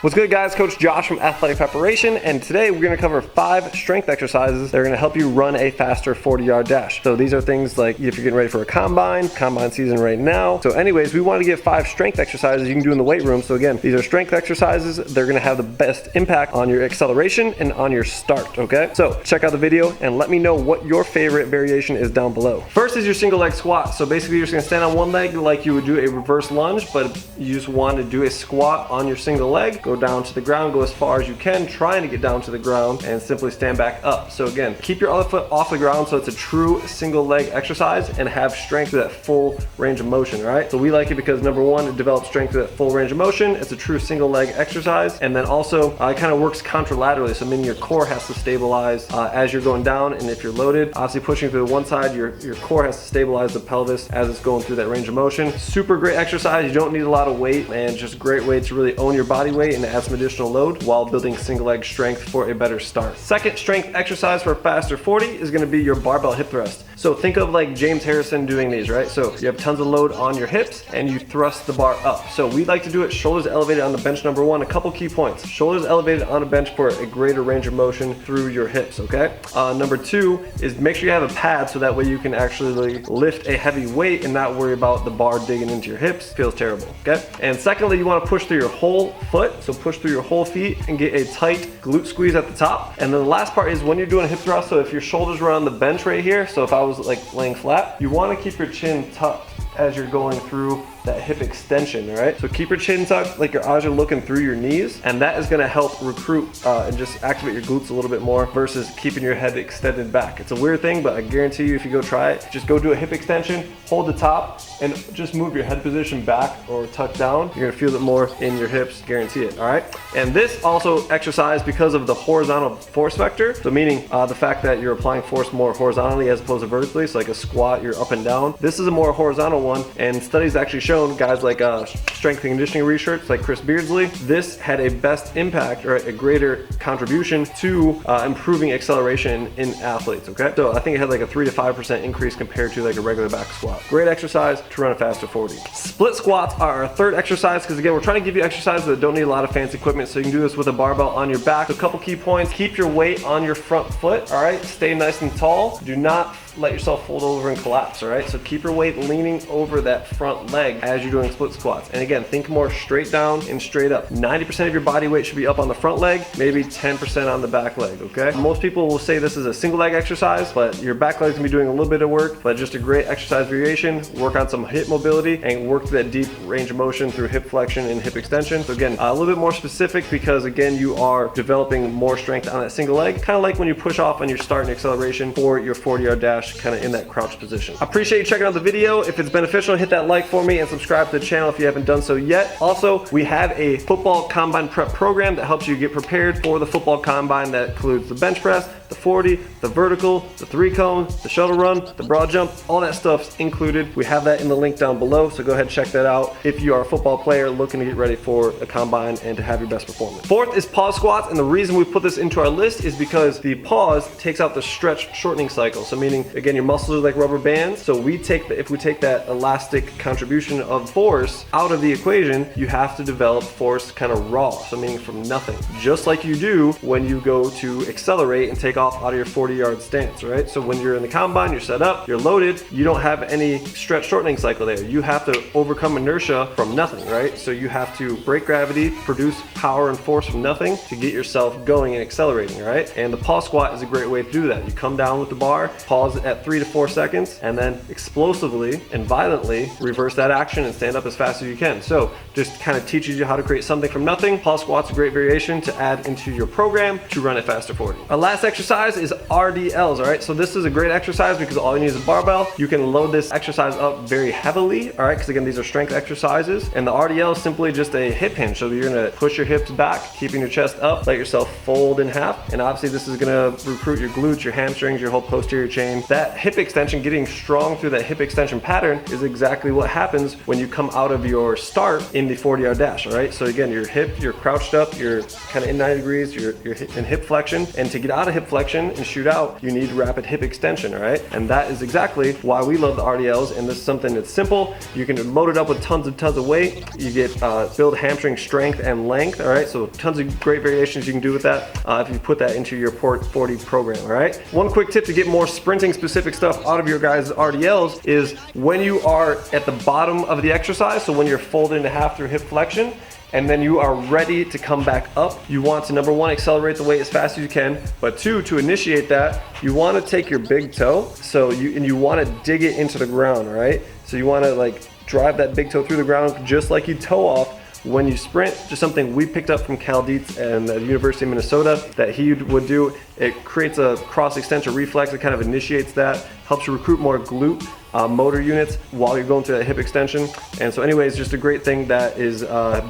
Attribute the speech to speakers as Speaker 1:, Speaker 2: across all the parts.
Speaker 1: What's good, guys? Coach Josh from Athletic Preparation, and today we're going to cover 5 strength exercises that are going to help you run a faster 40-yard dash. So these are things like if you're getting ready for a combine season right now. So anyways, we want to give 5 strength exercises you can do in the weight room. So again, these are strength exercises. They're going to have the best impact on your acceleration and on your start, okay? So check out the video and let me know what your favorite variation is down below. First is your single leg squat. So basically you're just going to stand on one leg like you would do a reverse lunge, but you just want to do a squat on your single leg. Go down to the ground, go as far as you can, trying to get down to the ground, and simply stand back up. So again, keep your other foot off the ground so it's a true single leg exercise and have strength to that full range of motion, all right? So we like it because number one, it develops strength to that full range of motion. It's a true single leg exercise, and then also it kind of works contralaterally, so meaning your core has to stabilize as you're going down, and if you're loaded, obviously pushing through the one side, your core has to stabilize the pelvis as it's going through that range of motion. Super great exercise. You don't need a lot of weight, and just a great way to really own your body weight and add some additional load while building single leg strength for a better start. Second strength exercise for a faster 40 is going to be your barbell hip thrust. So think of like James Harrison doing these, right? So you have tons of load on your hips and you thrust the bar up. So we like to do it shoulders elevated on the bench. Number one, a couple key points. Shoulders elevated on a bench for a greater range of motion through your hips, okay? Number two is make sure you have a pad so that way you can actually lift a heavy weight and not worry about the bar digging into your hips. Feels terrible, okay? And secondly, you want to push through your whole foot. So push through your whole feet and get a tight glute squeeze at the top. And then the last part is when you're doing a hip thrust, so if your shoulders were on the bench right here, so if I was like laying flat, you want to keep your chin tucked as you're going through that hip extension, all right? So keep your chin tucked like your eyes are looking through your knees, and that is gonna help recruit and just activate your glutes a little bit more versus keeping your head extended back. It's a weird thing, but I guarantee you if you go try it, just go do a hip extension, hold the top, and just move your head position back or tuck down. You're gonna feel it more in your hips, guarantee it, all right? And this also exercise because of the horizontal force vector, so meaning the fact that you're applying force more horizontally as opposed to vertically, so like a squat, you're up and down. This is a more horizontal one, and studies actually shown guys like strength and conditioning research like Chris Beardsley, this had a best impact or a greater contribution to improving acceleration in athletes, okay? So I think it had like a 3 to 5% increase compared to like a regular back squat. Great exercise to run a faster 40. Split squats are our third exercise because again, we're trying to give you exercises that don't need a lot of fancy equipment, so you can do this with a barbell on your back. So a couple key points: keep your weight on your front foot, all right? Stay nice and tall. Do not let yourself fold over and collapse, all right? So keep your weight leaning over that front leg as you're doing split squats. And again, think more straight down and straight up. 90% of your body weight should be up on the front leg, maybe 10% on the back leg, okay? Most people will say this is a single leg exercise, but your back leg's gonna be doing a little bit of work, but just a great exercise variation. Work on some hip mobility and work that deep range of motion through hip flexion and hip extension. So again, a little bit more specific because again, you are developing more strength on that single leg, kind of like when you push off on your start and acceleration for your 40-yard dash, kind of in that crouch position. I appreciate you checking out the video. If it's beneficial, hit that like for me and subscribe to the channel if you haven't done so yet. Also, we have a football combine prep program that helps you get prepared for the football combine. That includes the bench press, the 40, the vertical, the 3-cone, the shuttle run, the broad jump, all that stuff's included. We have that in the link down below, so go ahead and check that out if you are a football player looking to get ready for a combine and to have your best performance. Fourth is pause squats, and the reason we put this into our list is because the pause takes out the stretch shortening cycle. So meaning, again, your muscles are like rubber bands, so if we take that elastic contribution of force out of the equation, you have to develop force kind of raw, so meaning from nothing, just like you do when you go to accelerate and take off out of your 40-yard stance, right? So when you're in the combine, you're set up, you're loaded, you don't have any stretch shortening cycle there. You have to overcome inertia from nothing, right? So you have to break gravity, produce power and force from nothing to get yourself going and accelerating, right? And the pause squat is a great way to do that. You come down with the bar, pause at 3 to 4 seconds, and then explosively and violently reverse that action and stand up as fast as you can. So just kind of teaches you how to create something from nothing. Pause squat's a great variation to add into your program to run a faster 40. Our last exercise is RDLs, all right? So this is a great exercise because all you need is a barbell. You can load this exercise up very heavily, all right? Because again, these are strength exercises. And the RDL is simply just a hip hinge. So you're gonna push your hips back, keeping your chest up, let yourself fold in half. And obviously this is gonna recruit your glutes, your hamstrings, your whole posterior chain. That hip extension, getting strong through that hip extension pattern is exactly what happens when you come out of your start in the 40-yard dash, all right? So again, you're crouched up, you're kind of in 90 degrees, you're in hip flexion, and to get out of hip flexion and shoot out, you need rapid hip extension, all right? And that is exactly why we love the RDLs, and this is something that's simple. You can load it up with tons of weight. You get build hamstring strength and length, all right? So tons of great variations you can do with that if you put that into your Port 40 program, all right? One quick tip to get more sprinting specific stuff out of your guys' RDLs is when you are at the bottom of the exercise, so when you're folded in half through hip flexion, and then you are ready to come back up, you want to, number one, accelerate the weight as fast as you can, but two, to initiate that, you want to take your big toe, you want to dig it into the ground, all right? So you want to like drive that big toe through the ground just like you toe off when you sprint. Just something we picked up from Cal Dietz and the University of Minnesota that he would do. It creates a cross extensor reflex. It kind of initiates that, helps you recruit more glute motor units while you're going through that hip extension. And so anyways, just a great thing that is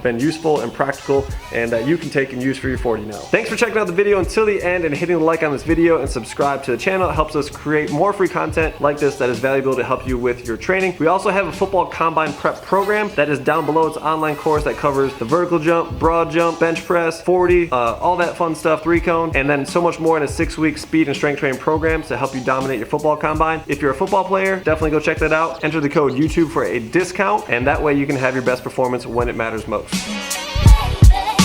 Speaker 1: been useful and practical and that you can take and use for your 40 now. Thanks for checking out the video until the end and hitting the like on this video and subscribe to the channel. It helps us create more free content like this that is valuable to help you with your training. We also have a football combine prep program that is down below. It's an online course that covers the vertical jump, broad jump, bench press, 40, all that fun stuff, 3-cone, and then so much more in a 6-week speed and strength training program to help you dominate your football combine. If you're a football player, definitely go check that out. Enter the code YouTube for a discount, and that way you can have your best performance when it matters most.